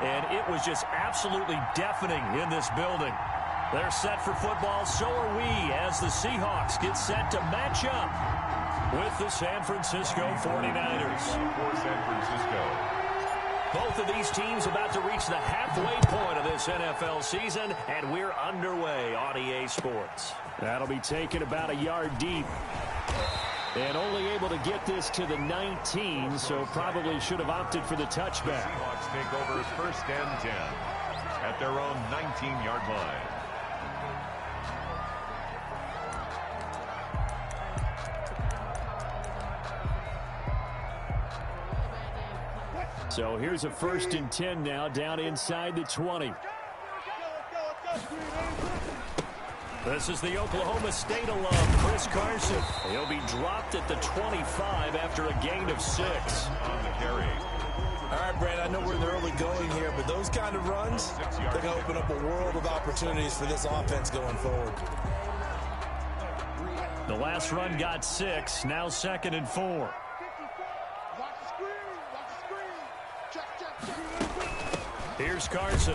and it was just absolutely deafening in this building. They're set for football, so are we, as the Seahawks get set to match up with the San Francisco 49ers. For San Francisco. Both of these teams about to reach the halfway point of this NFL season, and we're underway on EA Sports. That'll be taken about a yard deep. And only able to get this to the 19, so probably should have opted for the touchback. The Seahawks take over first and 10 at their own 19-yard line. So here's a first and 10 now down inside the 20. This is the Oklahoma State alum, Chris Carson. He'll be dropped at the 25 after a gain of 6. On the carry. All right, Brad, I know we're in the early going here, but those kind of runs, they're going to open up a world of opportunities for this offense going forward. The last run got 6, now 2nd and 4. Here's Carson.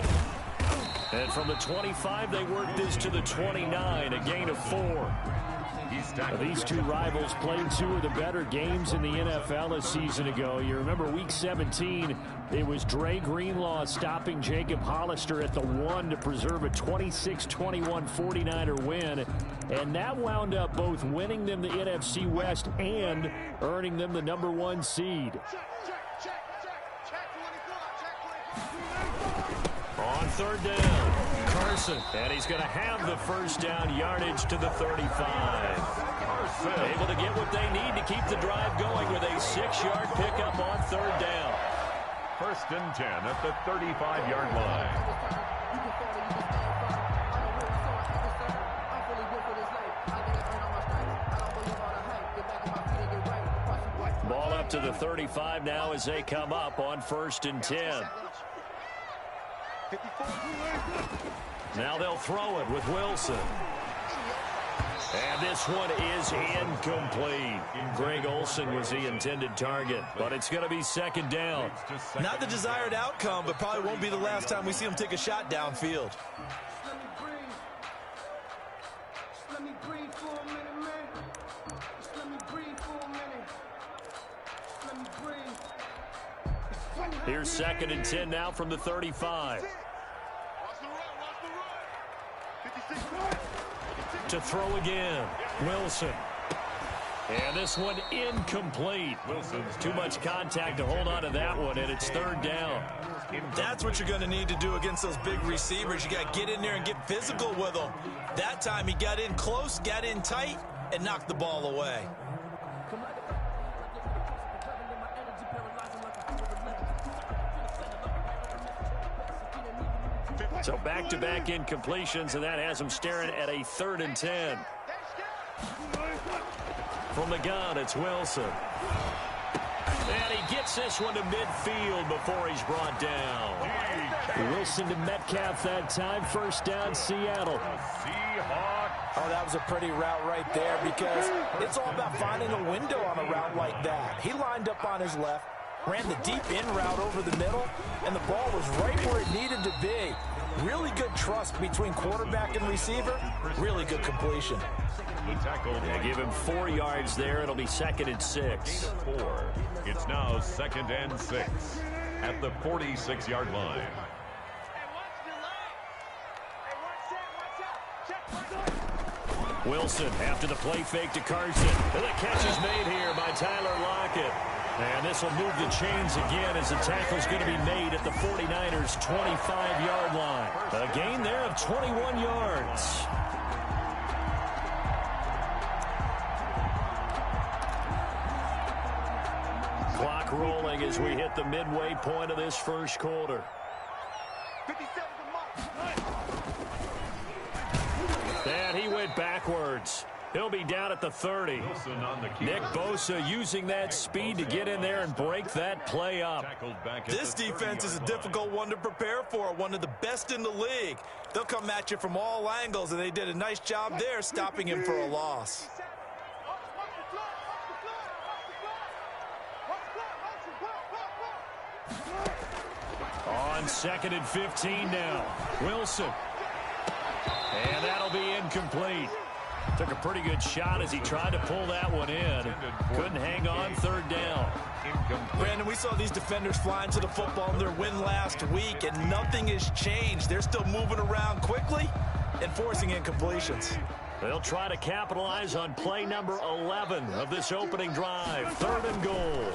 And from the 25, they work this to the 29, a gain of 4. These two rivals played 2 of the better games in the NFL a season ago. You remember Week 17, it was Dre Greenlaw stopping Jacob Hollister at the 1 to preserve a 26-21 49er win. And that wound up both winning them the NFC West and earning them the #1 seed. On 3rd down, Carson, and he's going to have the first down yardage to the 35. Carson able to get what they need to keep the drive going with a 6-yard pickup on 3rd down. First and 10 at the 35-yard line. Ball up to the 35 now as they come up on 1st and 10. Now they'll throw it with Wilson. And this one is incomplete. Greg Olsen was the intended target, but it's going to be 2nd down. Not the desired outcome, but probably won't be the last time we see him take a shot downfield. Here's 2nd and 10 now from the 35. To throw again, Wilson. And this one incomplete. Wilson's too much contact to hold on to that one, and it's 3rd down. That's what you're going to need to do against those big receivers. You got to get in there and get physical with them. That time he got in close, got in tight, and knocked the ball away. So back-to-back incompletions, and that has him staring at a 3rd and 10. From the gun, it's Wilson. And he gets this one to midfield before he's brought down. Wilson to Metcalf that time. First down, Seattle. Oh, that was a pretty route right there because it's all about finding a window on a route like that. He lined up on his left, ran the deep in route over the middle, and the ball was right where it needed to be. Really good trust between quarterback and receiver. Really good completion. Yeah, give him 4 yards there. It'll be 2nd and 6. It's now 2nd and 6 at the 46-yard line. Wilson after the play fake to Carson. And the catch is made here by Tyler Lockett. And this will move the chains again as the tackle's going to be made at the 49ers' 25-yard line. A gain there of 21 yards. Clock rolling as we hit the midway point of this first quarter. And he went backwards. He'll be down at the 30. Nick Bosa using that speed to get in there and break that play up. This defense is a difficult one to prepare for, one of the best in the league. They'll come at you from all angles, and they did a nice job there stopping him for a loss. On On 2nd and 15 now. Wilson. And that'll be incomplete. Took a pretty good shot as he tried to pull that one in. Couldn't hang on, 3rd down. Brandon, we saw these defenders flying to the football in their win last week, and nothing has changed. They're still moving around quickly and forcing incompletions. They'll try to capitalize on play number 11 of this opening drive. 3rd and goal.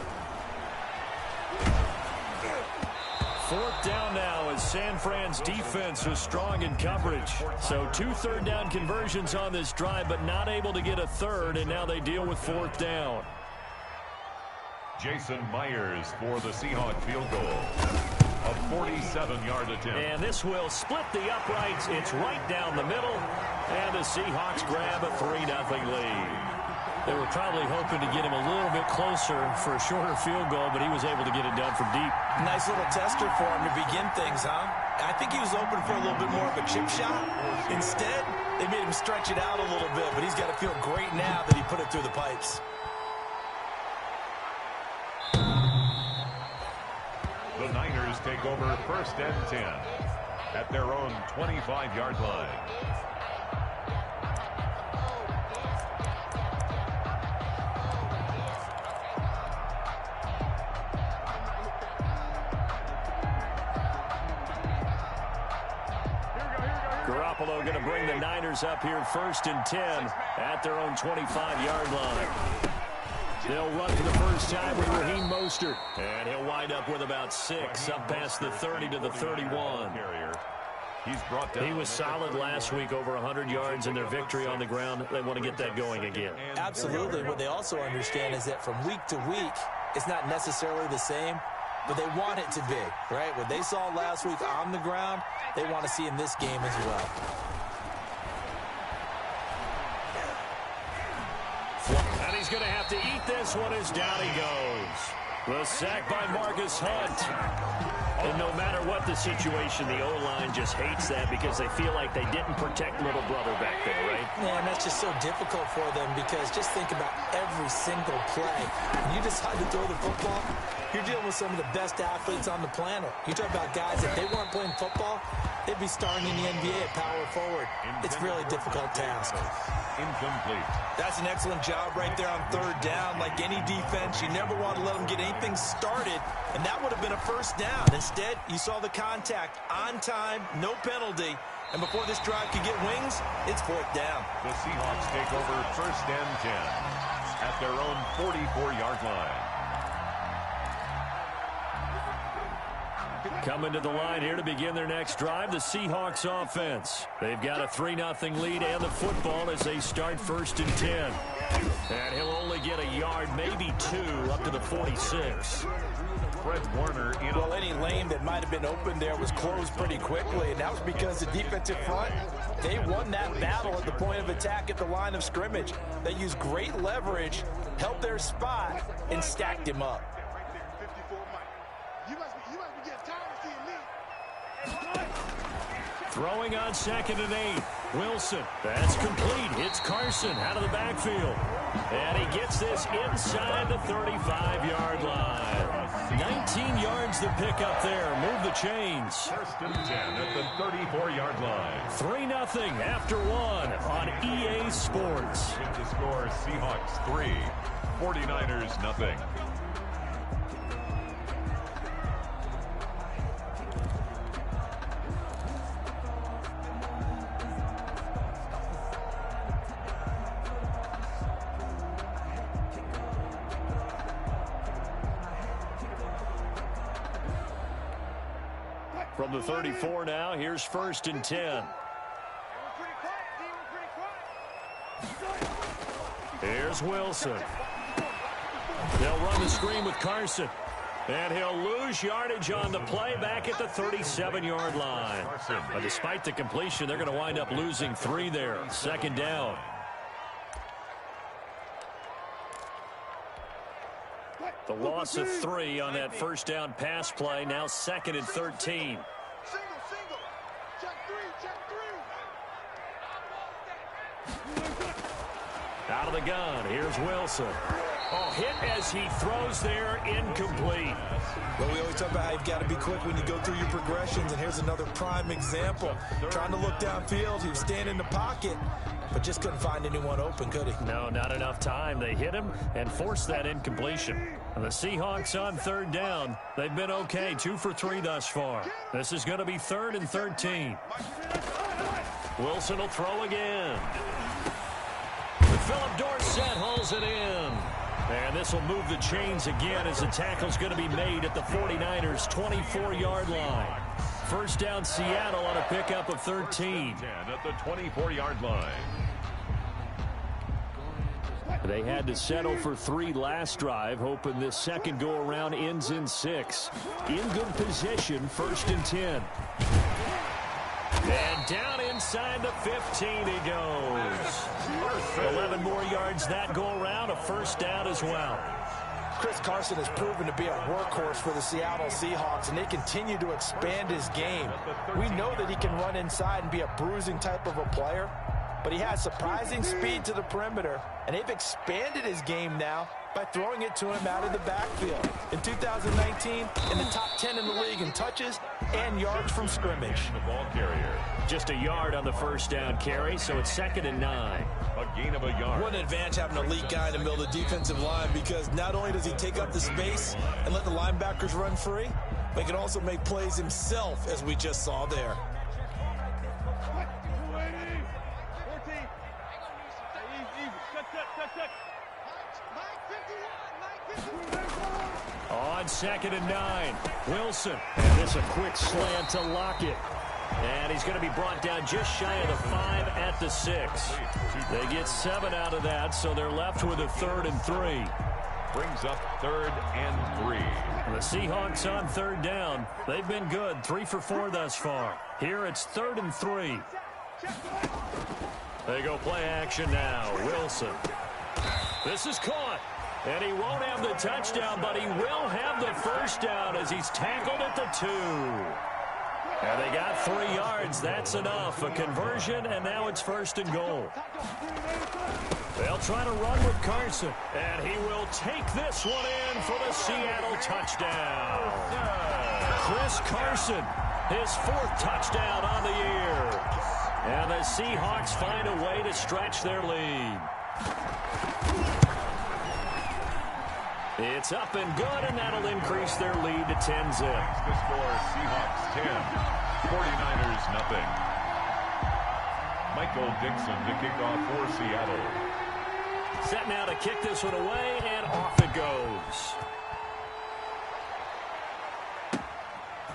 4th down now as San Fran's defense was strong in coverage. So 2 third-down conversions on this drive, but not able to get a third, and now they deal with 4th down. Jason Myers for the Seahawks field goal. A 47-yard attempt. And this will split the uprights. It's right down the middle, and the Seahawks grab a 3-0 lead. They were probably hoping to get him a little bit closer for a shorter field goal, but he was able to get it done from deep. Nice little tester for him to begin things, huh? I think he was open for a little bit more of a chip shot. Instead, they made him stretch it out a little bit, but he's got to feel great now that he put it through the pipes. The Niners take over 1st and 10 at their own 25-yard line. Garoppolo going to bring the Niners up here 1st and 10 at their own 25-yard line. They'll run for the first time with Raheem Mostert. And he'll wind up with about 6 up past the 30 to the 31. He was solid last week, over 100 yards in their victory on the ground. They want to get that going again. Absolutely. What they also understand is that from week to week, it's not necessarily the same, but they want it to be, right? What they saw last week on the ground, they want to see in this game as well. And he's going to have to eat this one as down he goes. The sack by Marcus Hunt. And no matter what the situation, the O-line just hates that because they feel like they didn't protect little brother back there, right? Yeah, and that's just so difficult for them because just think about every single play. When you decide to throw the football, you're dealing with some of the best athletes on the planet. You talk about guys, if they weren't playing football, they'd be starring in the NBA at power forward. It's a really difficult task. Incomplete. That's an excellent job right there on 3rd down. Like any defense, you never want to let them get anything started, and that would have been a 1st down. Instead, you saw the contact on time, no penalty, and before this drive could get wings, it's 4th down. The Seahawks take over 1st and 10 at their own 44-yard line. Coming to the line here to begin their next drive, the Seahawks offense. They've got a 3-0 lead and the football as they start 1st and 10. And he'll only get a yard, maybe 2, up to the 46. Fred Warner in. Well, any lane that might have been open there was closed pretty quickly, and that was because the defensive front, they won that battle at the point of attack at the line of scrimmage. They used great leverage, held their spot, and stacked him up. Throwing on 2nd and 8. Wilson. That's complete. It's Carson out of the backfield. And he gets this inside the 35-yard line. 19 yards to pick up there. Move the chains. 1st and 10 at the 34-yard line. 3-0 after 1 on EA Sports. To score Seahawks 3, 49ers nothing. From the 34 now, here's 1st and 10. Here's Wilson. They'll run the screen with Carson. And he'll lose yardage on the play back at the 37-yard line. But despite the completion, they're going to wind up losing 3 there. 2nd down. The loss of 3 on that 1st down pass play. Now 2nd and 13. Out of the gun. Here's Wilson. Oh, hit as he throws there, incomplete. Well, we always talk about how you've got to be quick when you go through your progressions, and here's another prime example. Trying to look downfield, he was standing in the pocket, but just couldn't find anyone open, could he? No, not enough time. They hit him and forced that incompletion. And the Seahawks on third down. They've been okay, 2 for 3 thus far. This is going to be 3rd and 13. Wilson will throw again. Philip Dorsett hauls it in. And this will move the chains again as the tackle's going to be made at the 49ers' 24-yard line. First down, Seattle on a pickup of 13. 10 at the 24-yard line. They had to settle for 3 last drive, hoping this second go-around ends in 6. In good position, 1st and 10. And down inside the 15 he goes. 11 more yards that go-around, a first down as well. Chris Carson has proven to be a workhorse for the Seattle Seahawks, and they continue to expand his game. We know that he can run inside and be a bruising type of a player, but he has surprising speed to the perimeter, and they've expanded his game now by throwing it to him out of the backfield. In 2019, in the top 10 in the league in touches and yards from scrimmage. The ball carrier. Just a yard on the first down carry, so it's 2nd and 9. A gain of a yard. What an advantage having an elite guy in the middle of the defensive line, because not only does he take up the space and let the linebackers run free, but he can also make plays himself, as we just saw there. On 2nd and 9, Wilson. And this a quick slant to Lockett. And he's going to be brought down just shy of the 5 at the 6. They get 7 out of that, so they're left with a 3rd and 3. Brings up 3rd and 3. The Seahawks on 3rd down. They've been good, 3 for 4 thus far. Here it's 3rd and 3. They go play action now. Wilson. This is caught. And he won't have the touchdown, but he will have the first down as he's tackled at the 2. And they got 3 yards. That's enough. A conversion, and now it's 1st and goal. They'll try to run with Carson. And he will take this one in for the Seattle touchdown. Chris Carson, his 4th touchdown on the year. And the Seahawks find a way to stretch their lead. It's up and good, and that'll increase their lead to 10-zip. The score, Seahawks 10, 49ers nothing. Michael Dixon to kick off for Seattle. Set now to kick this one away, and off it goes.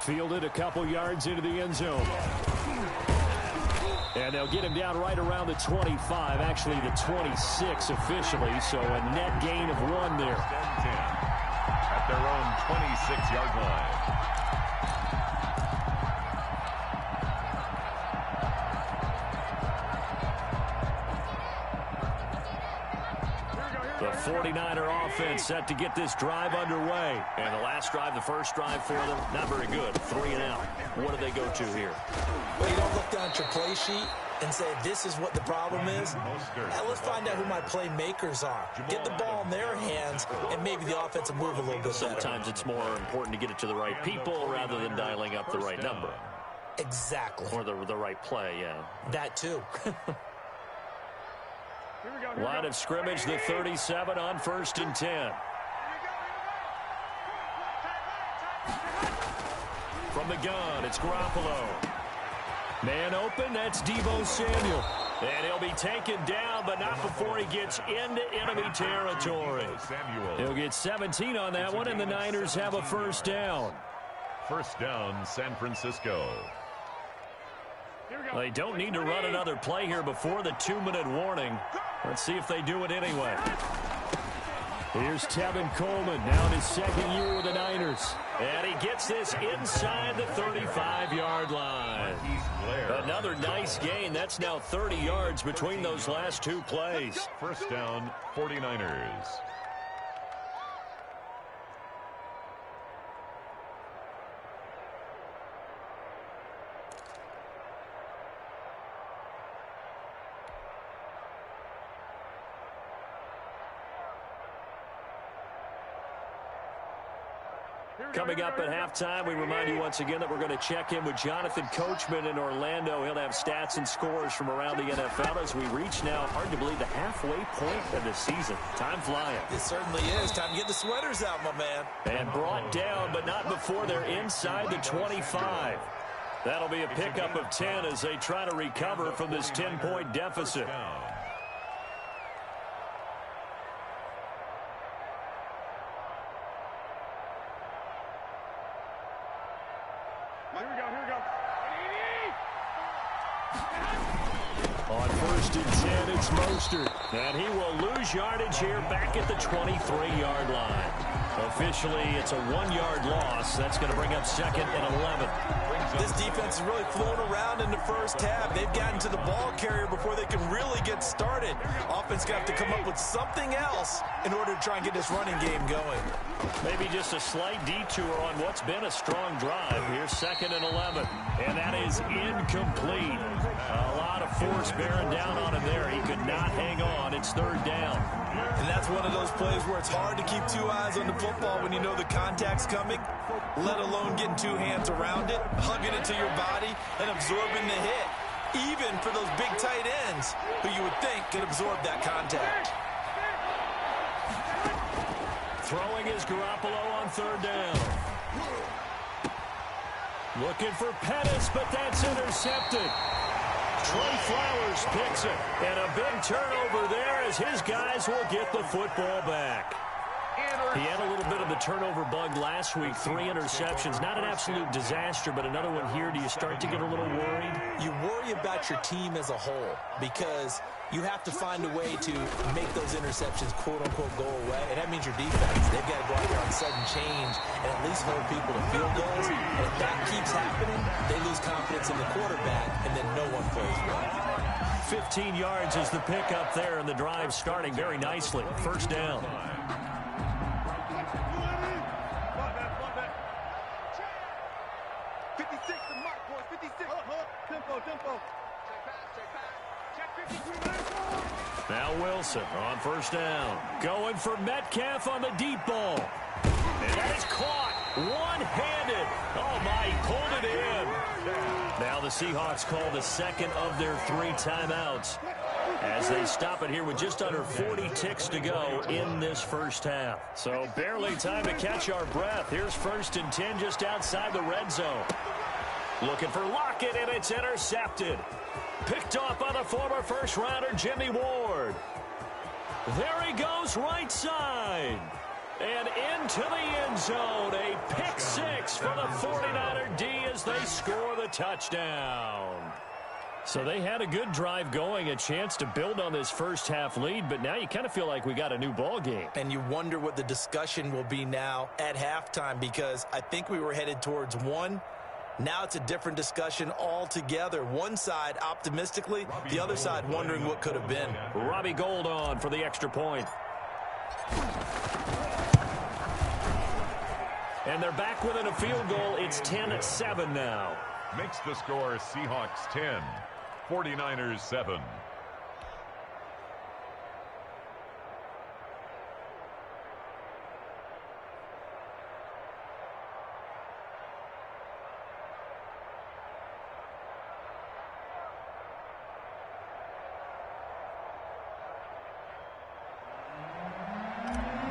Fielded a couple yards into the end zone. And they'll get him down right around the 25, actually the 26 officially, so a net gain of 1 there. 10 at their own 26-yard line. The 49er offense set to get this drive underway. And the last drive, the first drive for them, not very good. 3 and out. What do they go to here? Well, you don't look down at your play sheet and say, this is what the problem is. Now, let's find out who my playmakers are. Get the ball in their hands, and maybe the offense will move a little bit better. Sometimes it's more important to get it to the right people rather than dialing up the right number. Exactly. Or the right play, yeah. That, too. Line of scrimmage, the 37 on 1st and 10. From the gun, it's Garoppolo. Man open, that's Deebo Samuel. And he'll be taken down, but not before he gets into enemy territory. He'll get 17 on that one, and the Niners have a first down. First down, San Francisco. They don't need to run another play here before the 2-minute warning. Let's see if they do it anyway. Here's Tevin Coleman, now in his 2nd year with the Niners. And he gets this inside the 35-yard line. Another nice gain. That's now 30 yards between those last 2 plays. First down, 49ers. Coming up at halftime, we remind you once again that we're going to check in with Jonathan Coachman in Orlando. He'll have stats and scores from around the NFL as we reach now, hard to believe, the halfway point of the season. Time flying. It certainly is. Time to get the sweaters out, my man. And brought down, but not before they're inside the 25. That'll be a pickup of 10 as they try to recover from this 10-point deficit. On 1st and 10, it's Mostert. And he will lose yardage here back at the 23-yard line. Officially, it's a 1-yard loss. That's going to bring up 2nd and 11. This defense has really flown around in the first half. They've gotten to the ball carrier before they can really get started. Offense going to have to come up with something else in order to try and get this running game going. Maybe just a slight detour on what's been a strong drive. Here's 2nd and 11. And that is incomplete. A lot of force bearing down on him there. He could not hang on. It's 3rd down. And that's one of those plays where it's hard to keep 2 eyes on the football when you know the contact's coming, let alone getting 2 hands around it, hugging it to your body, and absorbing the hit. Even for those big tight ends who you would think could absorb that contact. Throwing is Garoppolo on 3rd down. Looking for Pettis, but that's intercepted. Trey Flowers picks it. And a big turnover there as his guys will get the football back. He had a little bit of the turnover bug last week. 3 interceptions. Not an absolute disaster, but another one here. Do you start to get a little worried? You worry about your team as a whole because you have to find a way to make those interceptions, quote-unquote, go away. And that means your defense. They've got to go out there on sudden change and at least hold people to field goals. And if that keeps happening, they lose confidence in the quarterback, and then no one plays well. 15 yards is the pickup there, and the drive starting very nicely. 1st down. Now Wilson on 1st down. Going for Metcalf on the deep ball. And that is caught one-handed. Oh, my, he pulled it in. Now the Seahawks call the 2nd of their 3 timeouts as they stop it here with just under 40 ticks to go in this first half. So barely time to catch our breath. Here's 1st and 10 just outside the red zone. Looking for Lockett, and it's intercepted. Picked off by the former first-rounder Jimmy Ward. There he goes right side. And into the end zone. A pick 6 for the 49er D as they score the touchdown. So they had a good drive going, a chance to build on this first half lead, but now you kind of feel like we got a new ball game. And you wonder what the discussion will be now at halftime because I think we were headed towards 1. Now it's a different discussion altogether. One side optimistically, the other side wondering what could have been. Robbie Gould on for the extra point. And they're back within a field goal. It's 10-7 now. Makes the score Seahawks 10, 49ers 7.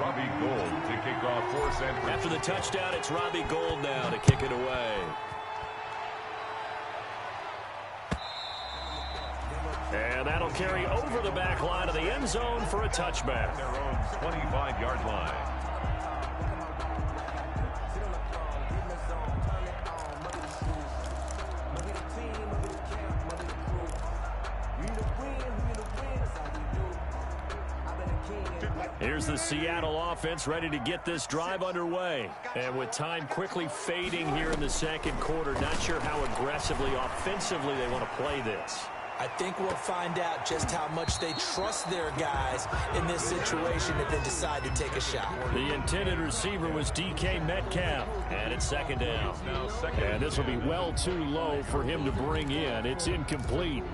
Robbie Gould to kick off for San Francisco. After the touchdown, it's Robbie Gould now to kick it away. And that'll carry over the back line of the end zone for a touchback. Their own 25-yard line. Here's the Seattle offense ready to get this drive underway. And with time quickly fading here in the second quarter, not sure how aggressively, offensively they want to play this. I think we'll find out just how much they trust their guys in this situation if they decide to take a shot. The intended receiver was DK Metcalf, and it's 2nd down. And this will be well too low for him to bring in. It's incomplete.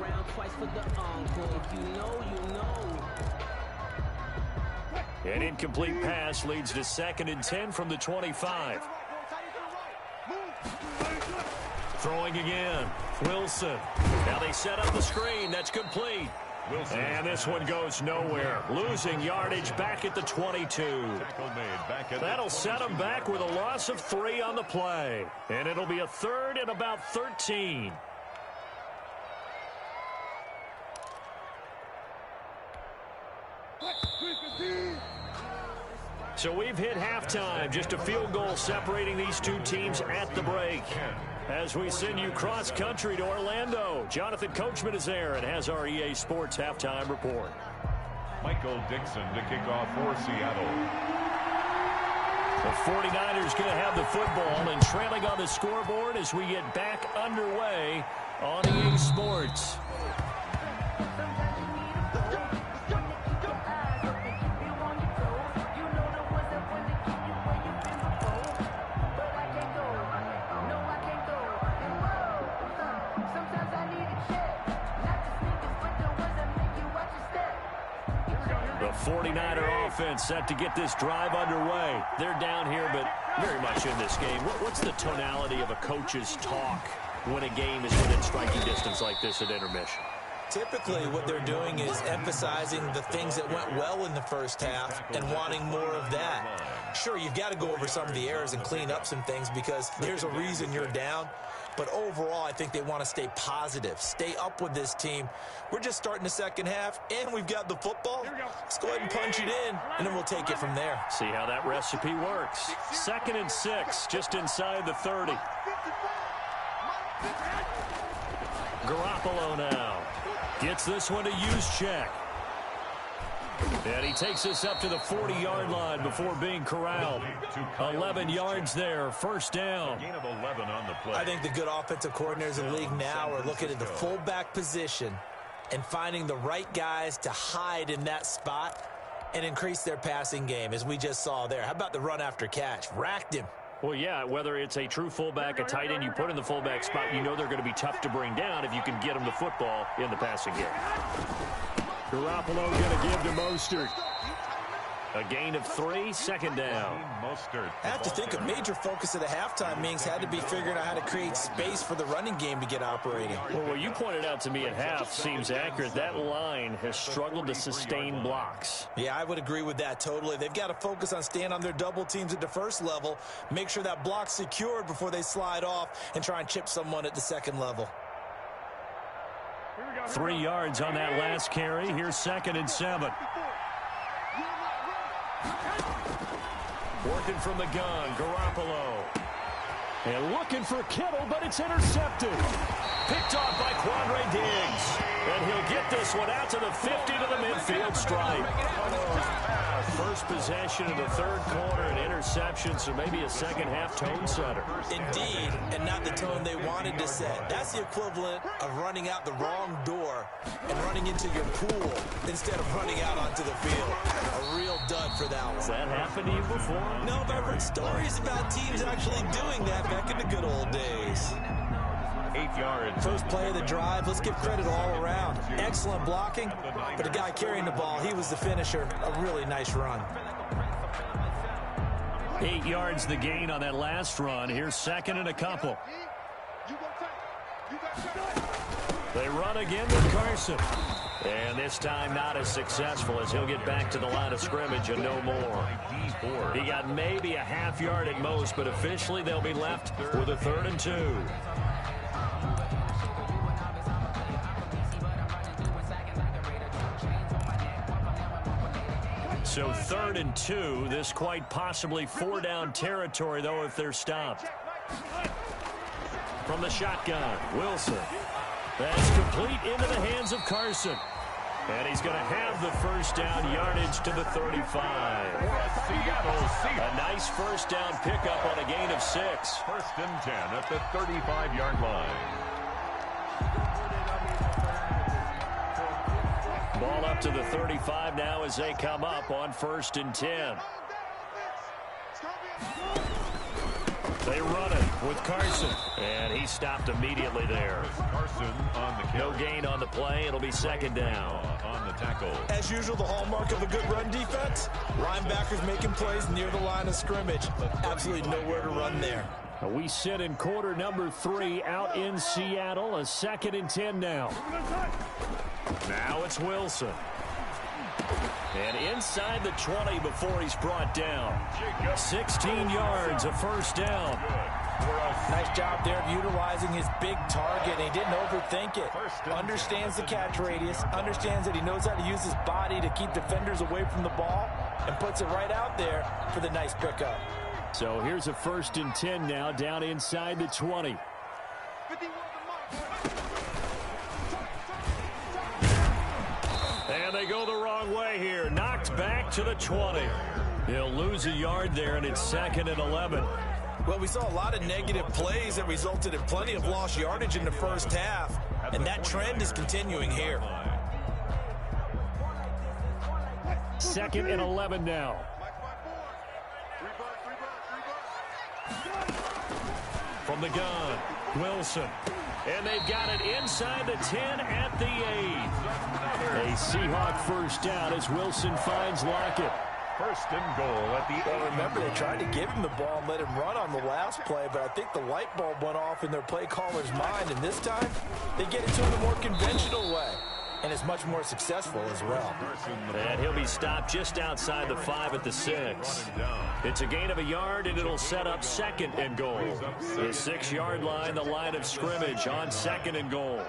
An incomplete pass leads to 2nd and 10 from the 25. Throwing again. Wilson. Now they set up the screen. That's complete. Wilson. And this one goes nowhere. Losing yardage back at the 22. That'll set them back with a loss of 3 on the play. And it'll be a third and about 13. So we've hit halftime. Just a field goal separating these two teams at the break. As we send you cross-country to Orlando, Jonathan Coachman is there and has our EA Sports halftime report. Michael Dixon to kick off for Seattle. The 49ers going to have the football and trailing on the scoreboard as we get back underway on EA Sports. The 49er offense set to get this drive underway. They're down here, but very much in this game. What's the tonality of a coach's talk when a game is within striking distance like this at intermission? Typically, what they're doing is emphasizing the things that went well in the first half and wanting more of that. Sure, you've got to go over some of the errors and clean up some things because there's a reason you're down. But overall, I think they want to stay positive, stay up with this team. We're just starting the second half, and we've got the football. Let's go ahead and punch it in, and then we'll take it from there. See how that recipe works. 2nd and 6, just inside the 30. Garoppolo now. Gets this one to Juszczyk. And he takes this up to the 40-yard line before being corralled. 11 yards there, first down. Gain of 11 on the play. I think the good offensive coordinators in the league now are looking at the fullback position and finding the right guys to hide in that spot and increase their passing game, as we just saw there. How about the run after catch? Racked him. Well, yeah, whether it's a true fullback, a tight end you put in the fullback spot, you know they're going to be tough to bring down if you can get them the football in the passing game. Garoppolo going to give to Mostert. A gain of 3, second down. I have to think a major focus of the halftime meetings had to be figuring out how to create space for the running game to get operating. Well, what you pointed out to me at half seems accurate. That line has struggled to sustain blocks. Yeah, I would agree with that totally. They've got to focus on staying on their double teams at the first level, make sure that block's secured before they slide off and try and chip someone at the second level. 3 yards on that last carry. Here's 2nd and 7. Working from the gun, Garoppolo. And looking for Kittle, but it's intercepted. Picked off by Quandre Diggs. And he'll get this one out to the 50 to the midfield stripe. First possession of the third quarter, an interception, so maybe a second-half tone setter. Indeed, and not the tone they wanted to set. That's the equivalent of running out the wrong door and running into your pool instead of running out onto the field. A real dud for that one. Has that happened to you before? No, but I've heard stories about teams actually doing that back in the good old days. 8 yards. First play of the drive, let's give credit all around. Excellent blocking, but the guy carrying the ball, he was the finisher. A really nice run. 8 yards the gain on that last run. Here's 2nd and a couple. They run again with Carson. And this time not as successful as he'll get back to the line of scrimmage and no more. He got maybe a half yard at most, but officially they'll be left with a 3rd and 2. So 3rd and 2, this quite possibly 4-down territory, though, if they're stopped. From the shotgun, Wilson. That's complete into the hands of Carson. And he's going to have the first down yardage to the 35. A nice first down pickup on a gain of 6. 1st and 10 at the 35-yard line. Ball up to the 35 now as they come up on 1st and 10. They run it with Carson, and he stopped immediately there. Carson on the No gain on the play. It'll be 2nd down. On the tackle. As usual, the hallmark of a good run defense, linebackers making plays near the line of scrimmage. Absolutely nowhere to run there. We sit in quarter number 3 out in Seattle. A 2nd and 10 now. Now it's Wilson. And inside the 20 before he's brought down. 16 yards, a first down. Nice job there of utilizing his big target. He didn't overthink it. Understands the catch radius. Understands that he knows how to use his body to keep defenders away from the ball. And puts it right out there for the nice pickup. So here's a 1st and 10 now down inside the 20. And they go the wrong way here. Knocked back to the 20. He'll lose a yard there, and it's 2nd and 11. Well, we saw a lot of negative plays that resulted in plenty of lost yardage in the first half. And that trend is continuing here. 2nd and 11 now. From the gun, Wilson. And they've got it inside the 10 at the 8. A Seahawk first down as Wilson finds Lockett. 1st and goal at the 8. Well, remember, they tried to give him the ball and let him run on the last play, but I think the light bulb went off in their play caller's mind, and this time they get it to him the more conventional way. And is much more successful as well. And he'll be stopped just outside the 5 at the 6. It's a gain of a yard, and it'll set up 2nd and goal. The 6-yard line, the line of scrimmage on 2nd and goal.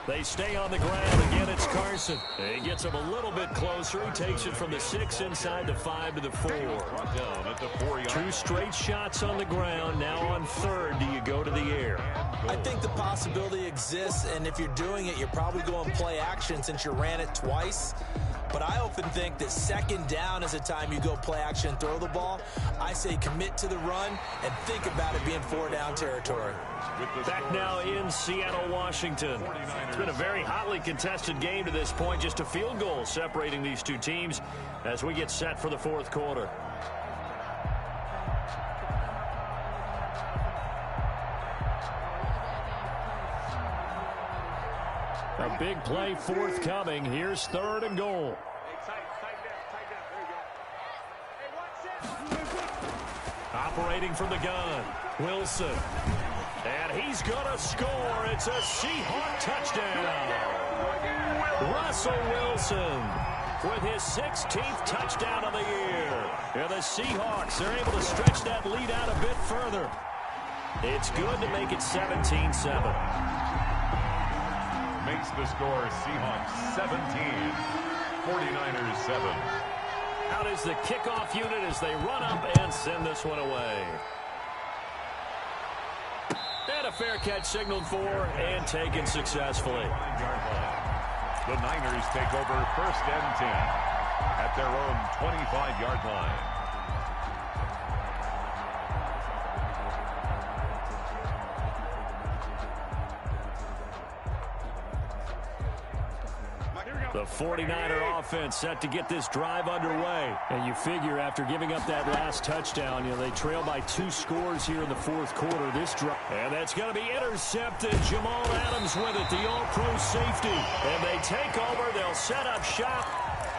They stay on the ground. Again, it's Carson. He gets him a little bit closer. He takes it from the 6 inside the 5 to the 4. Down at the 4-yard. 2 straight shots on the ground. Now on 3rd, do you go to the air? I think the possibility exists, and if you're doing it, you're probably going play action since you ran it twice. But I often think that 2nd down is a time you go play action and throw the ball. I say commit to the run and think about it being 4-down territory. Back now in Seattle, Washington. It's been a very hotly contested game to this point. Just a field goal separating these two teams as we get set for the 4th quarter. A big play forthcoming. Here's 3rd and goal. Operating from the gun, Wilson. And he's going to score. It's a Seahawk touchdown. Russell Wilson with his 16th touchdown of the year. And the Seahawks are able to stretch that lead out a bit further. It's good to make it 17-7. Makes the score Seahawks 17, 49ers 7. Out is the kickoff unit as they run up and send this one away. And a fair catch signaled for and taken successfully. The Niners take over 1st and 10 at their own 25-yard line. The 49er offense set to get this drive underway. And you figure after giving up that last touchdown, they trail by 2 scores here in the 4th quarter. This drive. And that's going to be intercepted. Jamal Adams with it, the all-pro safety. And they take over. They'll set up shop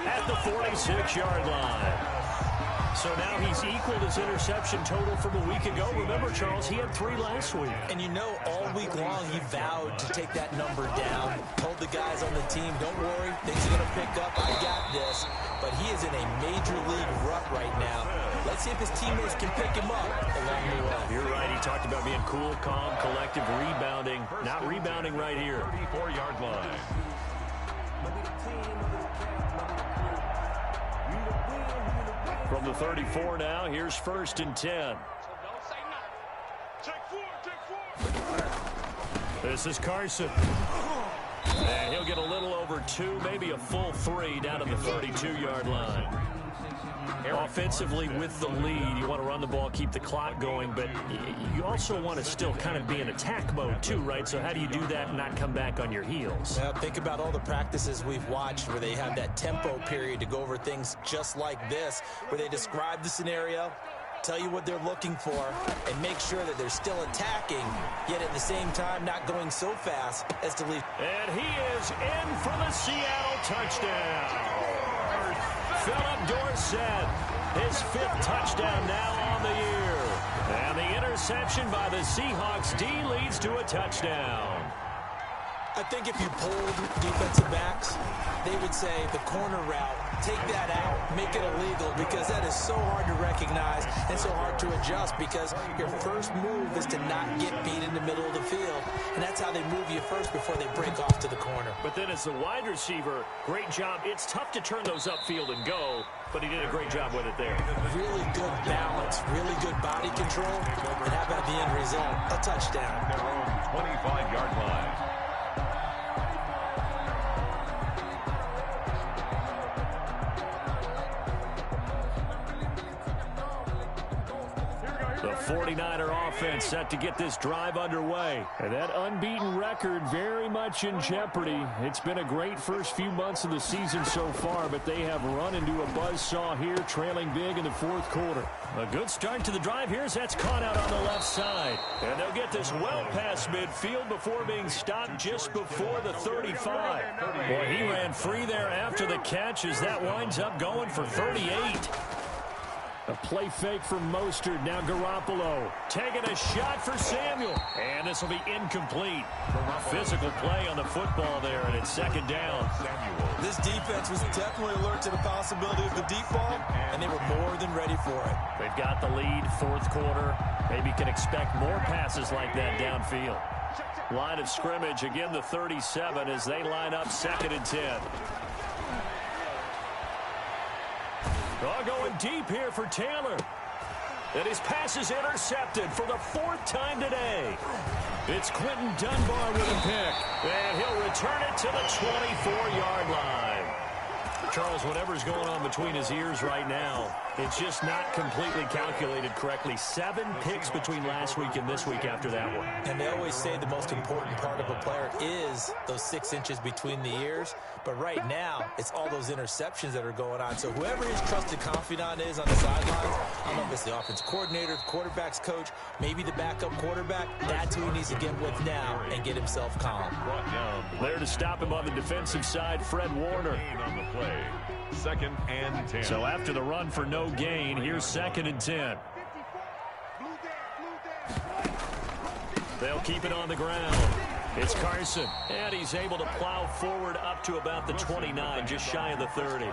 at the 46-yard line. So now he's equaled his interception total from a week ago. Remember, Charles, he had 3 last week. And all week long he vowed to take that number down. Told the guys on the team, don't worry, things are going to pick up. I got this. But he is in a major league rut right now. Let's see if his teammates can pick him up along the way. You're right. He talked about being cool, calm, collective, rebounding. Not rebounding right here. 34-yard line. From the 34 now, here's 1st and 10. This is Carson. And he'll get a little over 2, maybe a full 3 down to the 32-yard line. Offensively with the lead, you want to run the ball, keep the clock going, but you also want to still kind of be in attack mode too, right? So how do you do that and not come back on your heels? Well, think about all the practices we've watched where they have that tempo period to go over things just like this, where they describe the scenario, tell you what they're looking for, and make sure that they're still attacking, yet at the same time not going so fast as to leave. And he is in for the Seattle touchdown. Philip Dorsett. His 5th touchdown now on the year. And the interception by the Seahawks D leads to a touchdown. I think if you polled defensive backs, they would say the corner route, take that out, make it illegal, because that is so hard to recognize and so hard to adjust, because your first move is to not get beat in the middle of the field, and that's how they move you first before they break off to the corner. But then as the wide receiver, great job. It's tough to turn those upfield and go, but he did a great job with it there. Really good balance, really good body control, and how about the end result? A touchdown. Their own 25-yard line. The 49er offense set to get this drive underway. And that unbeaten record very much in jeopardy. It's been a great first few months of the season so far, but they have run into a buzzsaw here, trailing big in the 4th quarter. A good start to the drive here as that's caught out on the left side. And they'll get this well past midfield before being stopped just before the 35. Boy, he ran free there after the catch as that winds up going for 38. A play fake from Mostert. Now Garoppolo taking a shot for Samuel. And this will be incomplete. Physical play on the football there, and it's 2nd down. This defense was definitely alert to the possibility of the deep ball, and they were more than ready for it. They've got the lead, 4th quarter. Maybe can expect more passes like that downfield. Line of scrimmage, again the 37 as they line up 2nd and 10. Going deep here for Taylor. And his pass is intercepted for the 4th time today. It's Quentin Dunbar with a pick. And he'll return it to the 24-yard line. Charles, whatever's going on between his ears right now, it's just not completely calculated correctly. 7 picks between last week and this week after that one. And they always say the most important part of a player is those 6 inches between the ears. But right now, it's all those interceptions that are going on. So whoever his trusted confidant is on the sidelines, I don't know if it's the offense coordinator, the quarterback's coach, maybe the backup quarterback, that's who he needs to get with now and get himself calm. There to stop him on the defensive side, Fred Warner. On the play. 2nd and 10. So after the run for no gain, here's 2nd and 10. They'll keep it on the ground. It's Carson, and he's able to plow forward up to about the 29, just shy of the 30.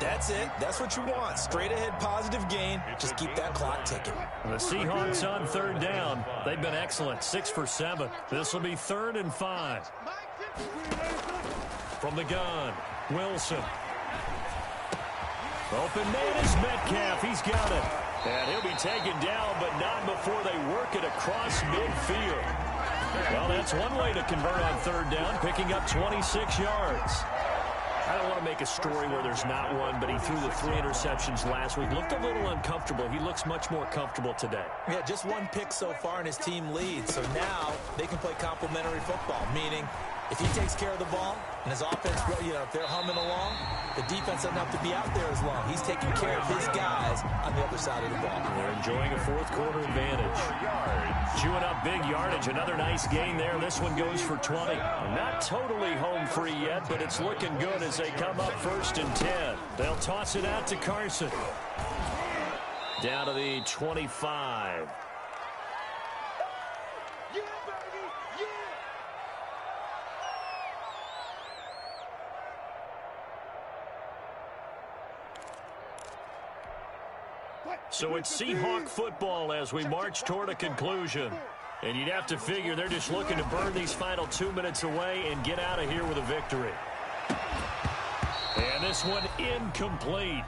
That's it. That's what you want. Straight ahead positive gain. Just keep that clock ticking. The Seahawks on 3rd down. They've been excellent, 6 for 7. This will be 3rd and 5. From the gun, Wilson. Open man is Metcalf. He's got it. And he'll be taken down, but not before they work it across midfield. Well, that's one way to convert on 3rd down, picking up 26 yards. I don't want to make a story where there's not one, but he threw the 3 interceptions last week. Looked a little uncomfortable. He looks much more comfortable today. Yeah, just 1 pick so far, and his team leads. So now they can play complementary football, meaning if he takes care of the ball and his offense, if they're humming along, the defense doesn't have to be out there as long. He's taking care of his guys on the other side of the ball. They're enjoying a 4th quarter advantage. Chewing up big yardage. Another nice gain there. This one goes for 20. Not totally home free yet, but it's looking good as they come up 1st and 10. They'll toss it out to Carson. Down to the 25. So it's Seahawk football as we march toward a conclusion. And you'd have to figure they're just looking to burn these final 2 minutes away and get out of here with a victory. And this one incomplete.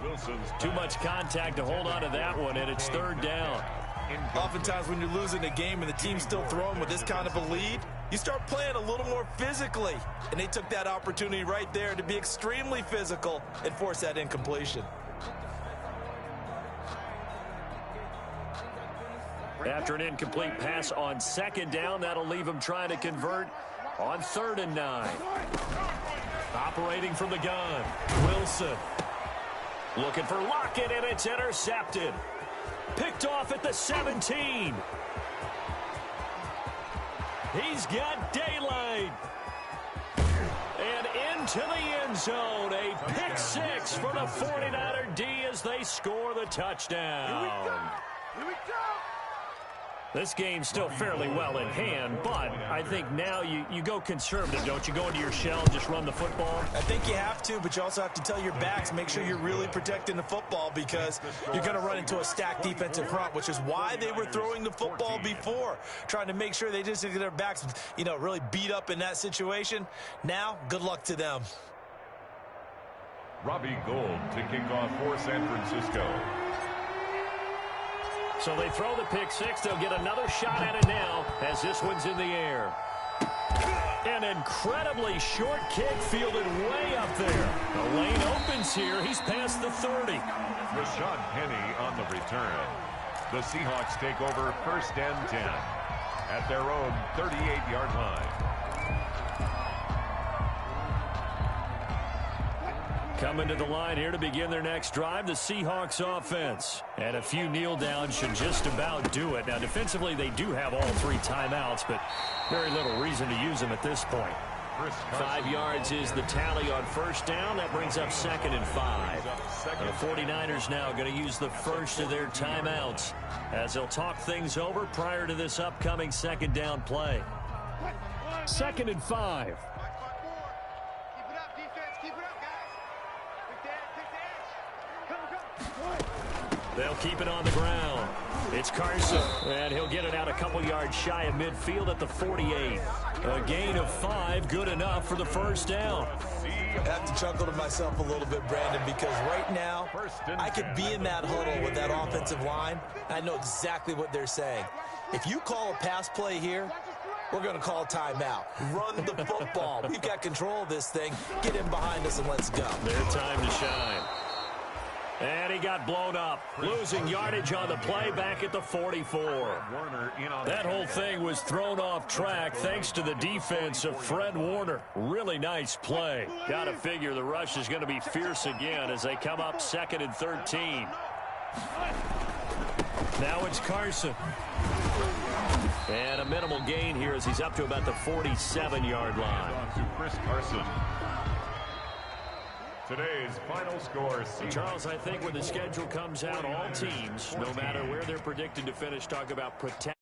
Too much contact to hold on to that one, and it's 3rd down. Oftentimes when you're losing a game and the team's still throwing with this kind of a lead, you start playing a little more physically. And they took that opportunity right there to be extremely physical and force that incompletion. After an incomplete pass on 2nd down, that'll leave them trying to convert on 3rd and 9. Operating from the gun, Wilson. Looking for Lockett, and it's intercepted. Picked off at the 17. He's got daylight. And into the end zone. A pick six for the 49er D as they score the touchdown. Here we go. This game's still fairly well in hand, but I think now you go conservative, don't you? Go into your shell and just run the football? I think you have to, but you also have to tell your backs, make sure you're really protecting the football because you're going to run into a stacked defensive front, which is why they were throwing the football before, trying to make sure they just get their backs, really beat up in that situation. Now, good luck to them. Robbie Gould to kick off for San Francisco. So they throw the pick six. They'll get another shot at it now as this one's in the air. An incredibly short kick fielded way up there. The lane opens here. He's past the 30. Rashad Penny on the return. The Seahawks take over first and 10 at their own 38-yard line. Coming to the line here to begin their next drive, the Seahawks offense. And a few kneel downs should just about do it. Now, defensively, they do have all three timeouts, but very little reason to use them at this point. 5 yards is the tally on first down. That brings up 2nd and 5. The 49ers now going to use the first of their timeouts as they'll talk things over prior to this upcoming second down play. 2nd and 5. They'll keep it on the ground. It's Carson, and he'll get it out a couple yards shy of midfield at the 48. A gain of 5, good enough for the first down. I have to chuckle to myself a little bit, Brandon, because right now I could be in that huddle with that offensive line. I know exactly what they're saying. If you call a pass play here, we're going to call a timeout. Run the football. We've got control of this thing. Get in behind us and let's go. Their time to shine. And he got blown up, losing yardage on the play back at the 44. That whole thing was thrown off track thanks to the defense of Fred Warner. Really nice play. Got to figure the rush is going to be fierce again as they come up 2nd and 13. Now it's Carson. And a minimal gain here as he's up to about the 47-yard line. Chris Carson. Today's final score. Charles, I think when the schedule comes out, all teams, no matter where they're predicted to finish, talk about protect.